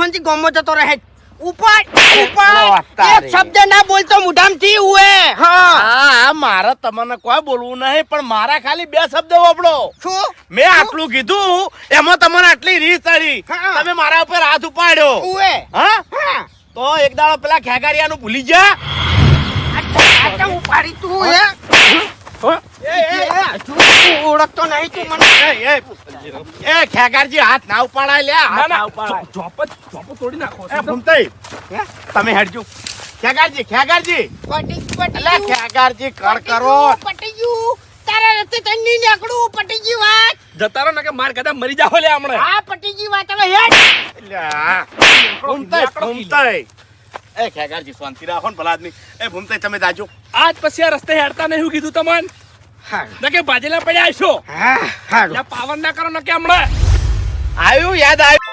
દુશ્મનથી ગોમો જતો રહે ઉપર તારી. એક શબ્દ ના બોલતો મુઢામથી ઉએ હા હા મારે તમને કોઈ બોલવું નહીં પણ મારા ખાલી 2 શબ્દ વાપરો શું મેં આટલું કીધું એમાં તમને આટલી રીત ચડી હા. તમે મારા ઉપર હાથ ઉપાડ્યો ઉએ હા હા તો એક દાડો પેલા ખેગારિયાનું ભૂલી જા આટા ઉપાડી તું ઓળખતો નહીં તું મને એ ખેગારજી હાથ ના ઉપાડાય લે હાથ ના ઉપાડાય ચોપ તોડી નાખો એ ભૂમતાઈ તમે હેડજો ખેગારજી અલા ખેગારજી કર કરો પટી ગયું તારા રસ્તે તન્ની નીકળું પટી ગઈ વાત જતા રહો ને કે માર કદા મરી જાવ લે હમણે હા પટી ગઈ વાત હવે હેડ ભૂમતાઈ એ ખેગારજી શાંતિ રાખો ને ભલા આદમી એ ભૂમતાઈ તમે જાજો આજ પછી આ રસ્તે હેડતા નહીં કીધું તમને હા ન કે ભાજેલા પડ્યા છો હા પાવન ના કરો ન કે હમણાં આવ્યું યાદ આવ્યું